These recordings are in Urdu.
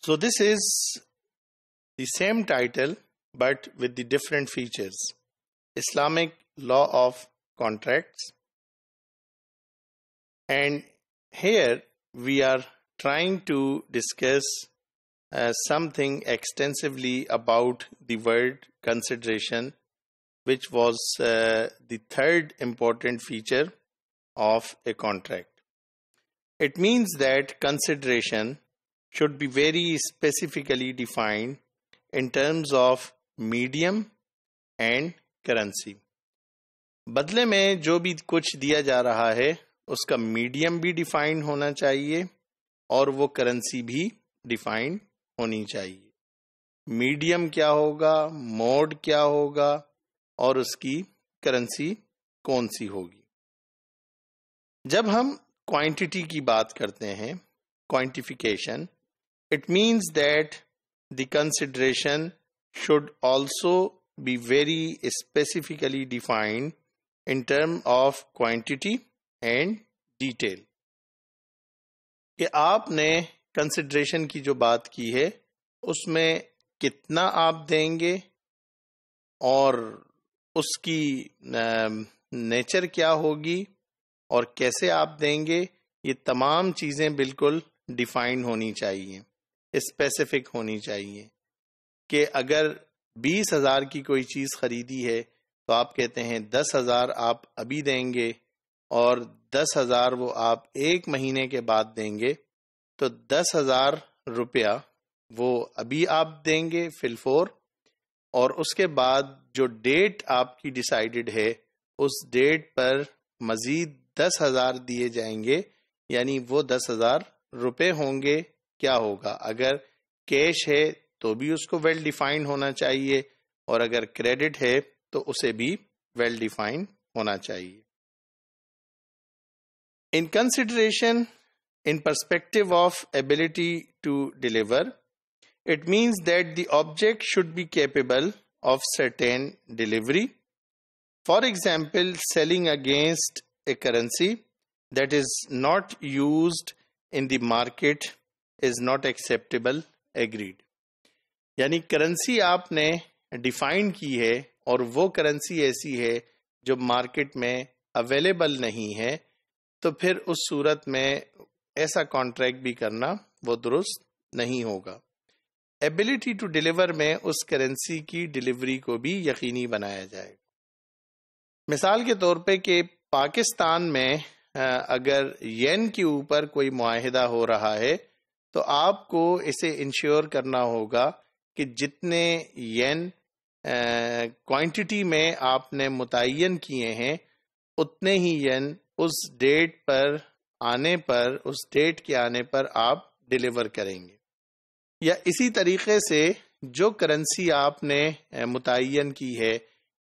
So this is the same title but with the different features. Islamic Law of Contracts. And here we are trying to discuss something extensively about the word consideration, which was the third important feature of a contract. It means that consideration should be very specifically defined in terms of medium and currency. بدلے میں جو بھی کچھ دیا جا رہا ہے اس کا میڈیم بھی ڈیفائن ہونا چاہیے اور وہ کرنسی بھی ڈیفائن ہونی چاہیے. میڈیم کیا ہوگا، موڈ کیا ہوگا اور اس کی کرنسی کون سی ہوگی. جب ہم کوانٹٹی کی بات کرتے ہیں، quantification, it means that the consideration should also be very specifically defined in terms of quantity and detail. کہ آپ نے کنسیڈریشن کی جو بات کی ہے اس میں کتنا آپ دیں گے اور اس کی نیچر کیا ہوگی اور کیسے آپ دیں گے، یہ تمام چیزیں بالکل ڈیفائن ہونی چاہیے، اسپیسیفک ہونی چاہیے. کہ اگر 20,000 کی کوئی چیز خریدی ہے تو آپ کہتے ہیں 10,000 آپ ابھی دیں گے اور 10,000 وہ آپ 1 مہینے کے بعد دیں گے، تو 10,000 روپیہ وہ ابھی آپ دیں گے فی الفور، اور اس کے بعد جو ڈیٹ آپ کی ڈیسائیڈڈ ہے اس ڈیٹ پر مزید 10,000 دیے جائیں گے، یعنی وہ 10,000 روپے ہوں گے. کیا ہوگا؟ اگر کیش ہے تو بھی اس کو ویل ڈیفائن ہونا چاہیے اور اگر کریڈٹ ہے تو اسے بھی ویل ڈیفائن ہونا چاہیے. In consideration, in perspective of ability to deliver, it means that the object should be capable of certain delivery. For example, selling against a currency that is not used in the market is not acceptable, agreed. یعنی کرنسی آپ نے ڈیفائن کی ہے اور وہ کرنسی ایسی ہے جو مارکیٹ میں اویلیبل نہیں ہے، تو پھر اس صورت میں ایسا کانٹریکٹ بھی کرنا وہ درست نہیں ہوگا. ایبلٹی ٹو ڈیلیور میں اس کرنسی کی ڈیلیوری کو بھی یقینی بنایا جائے. مثال کے طور پہ کہ پاکستان میں اگر ین کے اوپر کوئی معاہدہ ہو رہا ہے تو آپ کو اسے انشور کرنا ہوگا کہ جتنے ین کوانٹٹی میں آپ نے متعین کیے ہیں اتنے ہی ین اس ڈیٹ پر آنے پر، اس ڈیٹ کے آنے پر آپ ڈیلیور کریں گے. یا اسی طریقے سے جو کرنسی آپ نے متعین کی ہے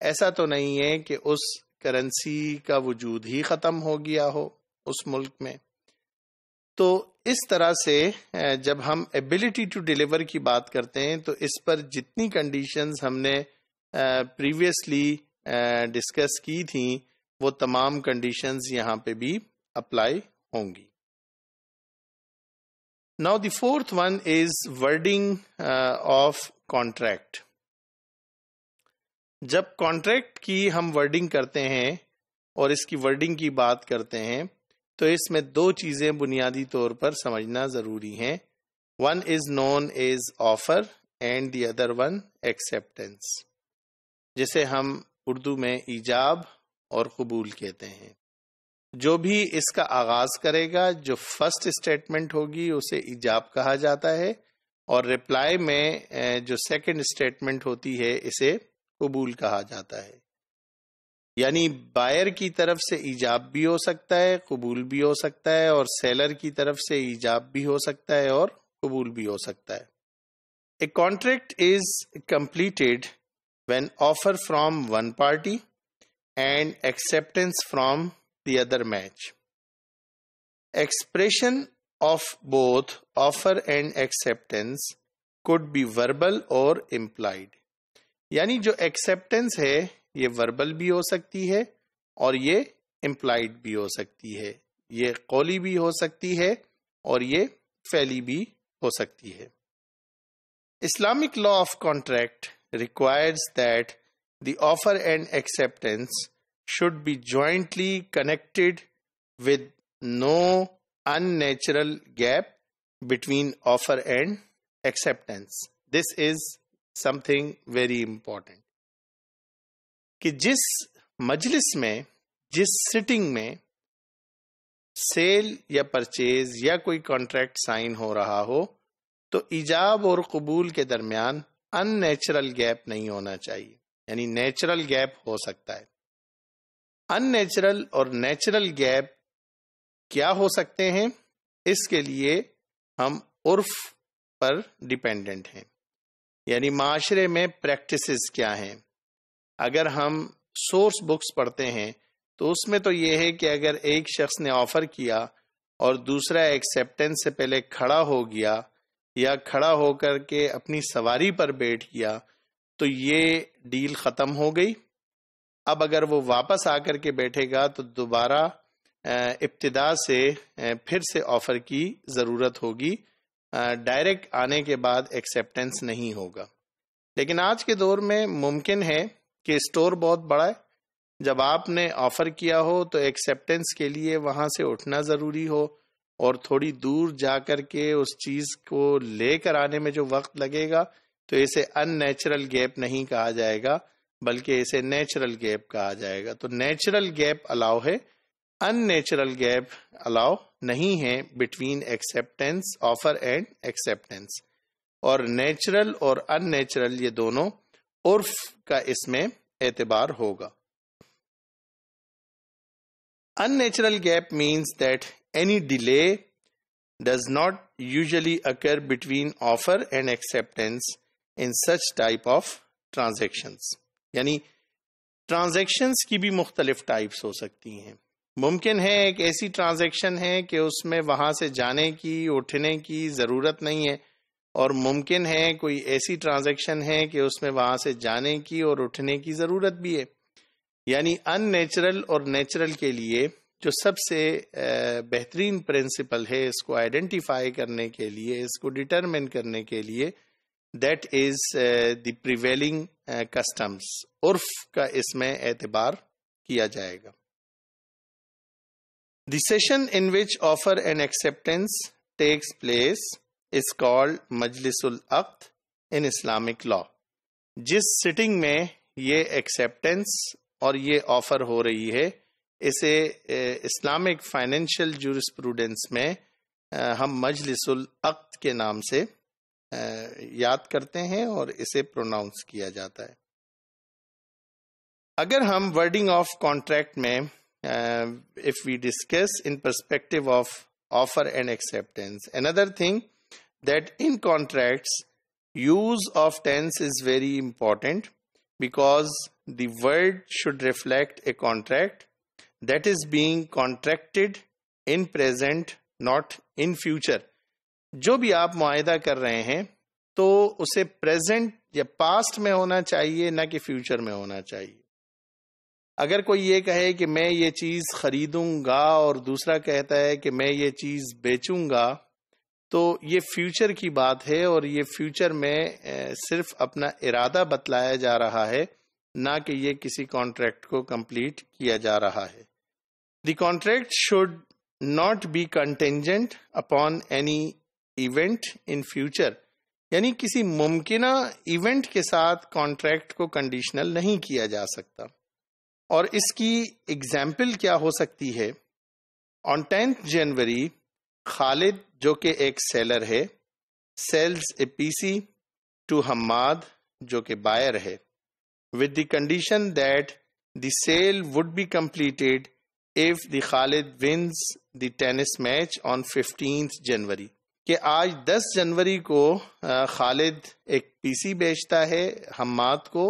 ایسا تو نہیں ہے کہ اس کرنسی کا وجود ہی ختم ہو گیا ہو اس ملک میں. تو اس طرح سے جب ہم ایبلٹی ٹو ڈیلیور کی بات کرتے ہیں تو اس پر جتنی کنڈیشنز ہم نے پریویسلی ڈسکس کی تھیں وہ تمام کنڈیشنز یہاں پہ بھی اپلائی ہوں گی. Now the fourth one is wording of contract. جب کانٹریکٹ کی ہم ورڈنگ کرتے ہیں اور اس کی ورڈنگ کی بات کرتے ہیں تو اس میں 2 چیزیں بنیادی طور پر سمجھنا ضروری ہیں. One is known as offer and the other one acceptance. جسے ہم اردو میں ایجاب اور قبول کہتے ہیں. جو بھی اس کا آغاز کرے گا، جو فرسٹ اسٹیٹمنٹ ہوگی اسے ایجاب کہا جاتا ہے، اور رپلائی میں جو سیکنڈ اسٹیٹمنٹ ہوتی ہے اسے قبول کہا جاتا ہے. یعنی بائر کی طرف سے ایجاب بھی ہو سکتا ہے، قبول بھی ہو سکتا ہے، اور سیلر کی طرف سے ایجاب بھی ہو سکتا ہے اور قبول بھی ہو سکتا ہے. A contract is completed when offer from one party and acceptance from the other match. Expression of both offer and acceptance could be verbal or implied. یعنی جو ایکسیپٹنس ہے یہ وربل بھی ہو سکتی ہے اور یہ امپلائڈ بھی ہو سکتی ہے، یہ قولی بھی ہو سکتی ہے اور یہ فعلی بھی ہو سکتی ہے. Islamic law of contract requires that the offer and acceptance should be jointly connected with no unnatural gap between offer and acceptance. This is something very important. کہ جس مجلس میں، جس سٹنگ میں سیل یا پرچیز یا کوئی کانٹریکٹ سائن ہو رہا ہو تو ایجاب اور قبول کے درمیان ان نیچرل گیپ نہیں ہونا چاہیے. یعنی نیچرل گیپ ہو سکتا ہے. ان نیچرل اور نیچرل گیپ کیا ہو سکتے ہیں؟ اس کے لیے ہم عرف پر ڈیپینڈنٹ ہیں. یعنی معاشرے میں پریکٹسز کیا ہیں. اگر ہم سورس بکس پڑھتے ہیں تو اس میں تو یہ ہے کہ اگر ایک شخص نے آفر کیا اور دوسرا ایکسیپٹنس سے پہلے کھڑا ہو گیا یا کھڑا ہو کر کے اپنی سواری پر بیٹھ گیا تو یہ ڈیل ختم ہو گئی. اب اگر وہ واپس آ کر کے بیٹھے گا تو دوبارہ ابتدا سے پھر سے آفر کی ضرورت ہوگی. ڈائریکٹ آنے کے بعد ایکسیپٹنس نہیں ہوگا. لیکن آج کے دور میں ممکن ہے کہ اسٹور بہت بڑا ہے. جب آپ نے آفر کیا ہو تو ایکسیپٹنس کے لیے وہاں سے اٹھنا ضروری ہو اور تھوڑی دور جا کر کے اس چیز کو لے کر آنے میں جو وقت لگے گا تو اسے ان نیچرل گیپ نہیں کہا جائے گا بلکہ اسے نیچرل گیپ کہا جائے گا. تو نیچرل گیپ الاؤ ہے, ان نیچرل گیپ الاؤ نہیں ہے between acceptance, offer and acceptance. اور نیچرل اور ان نیچرل یہ دونوں عرف کا اس میں اعتبار ہوگا. Unnatural gap means that any delay does not usually occur between offer and acceptance in such type of transactions. یعنی ٹرانزیکشنز کی بھی مختلف ٹائپس ہو سکتی ہیں. ممکن ہے ایک ایسی ٹرانزیکشن ہے کہ اس میں وہاں سے جانے کی اٹھنے کی ضرورت نہیں ہے, اور ممکن ہے کوئی ایسی ٹرانزیکشن ہے کہ اس میں وہاں سے جانے کی اور اٹھنے کی ضرورت بھی ہے. یعنی ان نیچرل اور نیچرل کے لیے جو سب سے بہترین پرنسپل ہے اس کو آئیڈینٹیفائی کرنے کے لیے, اس کو ڈٹرمن کرنے کے لیے, that is the prevailing customs. عرف کا اس میں اعتبار کیا جائے گا. The session in which offer and acceptance takes place is called مجلس العقد in Islamic law. جس سٹنگ میں یہ ایکسیپٹنس اور یہ آفر ہو رہی ہے اسے اسلامک فائنینشیل جورسپروڈنس میں ہم مجلس العقد کے نام سے یاد کرتے ہیں اور اسے پروناؤنس کیا جاتا ہے. اگر ہم ورڈنگ آف کانٹریکٹ میں if we discuss in perspective of offer and acceptance, another thing that in contracts use of tense is very important because the word should reflect a contract that is being contracted in present, not in future. جو بھی آپ معاہدہ کر رہے ہیں تو اسے پریزنٹ یا پاسٹ میں ہونا چاہیے نہ کہ فیوچر میں ہونا چاہیے. اگر کوئی یہ کہے کہ میں یہ چیز خریدوں گا اور دوسرا کہتا ہے کہ میں یہ چیز بیچوں گا تو یہ فیوچر کی بات ہے اور یہ فیوچر میں صرف اپنا ارادہ بتلایا جا رہا ہے, نہ کہ یہ کسی کانٹریکٹ کو کمپلیٹ کیا جا رہا ہے. The contract should not be contingent upon any event in future. یعنی کسی ممکنہ ایونٹ کے ساتھ کانٹریکٹ کو کنڈیشنل نہیں کیا جا سکتا. اور اس کی ایگزامپل کیا ہو سکتی ہے؟ آن 10th جنوری خالد جو کہ ایک سیلر ہے sells a P C to Hammad جو کہ بائر ہے with the condition that the sale would be completed if the Khalid wins the tennis match on 15th January. کہ آج 10 جنوری کو خالد ایک پی سی بیچتا ہے حماد کو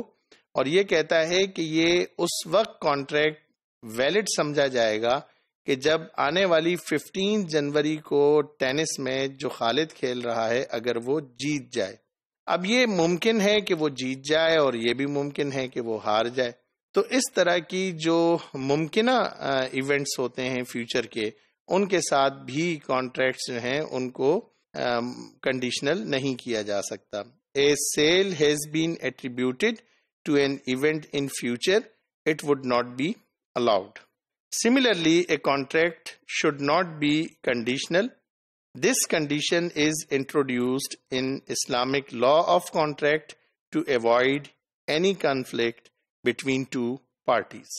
اور یہ کہتا ہے کہ یہ اس وقت کانٹریکٹ ویلڈ سمجھا جائے گا کہ جب آنے والی 15 جنوری کو ٹینس میں جو خالد کھیل رہا ہے اگر وہ جیت جائے. اب یہ ممکن ہے کہ وہ جیت جائے اور یہ بھی ممکن ہے کہ وہ ہار جائے. تو اس طرح کی جو ممکنہ ایونٹس ہوتے ہیں فیوچر کے ان کے ساتھ بھی کانٹریکٹس جو ہیں ان کو کنڈیشنل نہیں کیا جا سکتا. a sale has been attributed to an event in future, it would not be allowed. Similarly, a contract should not be conditional. This condition is introduced in Islamic law of contract to avoid any conflict between two parties.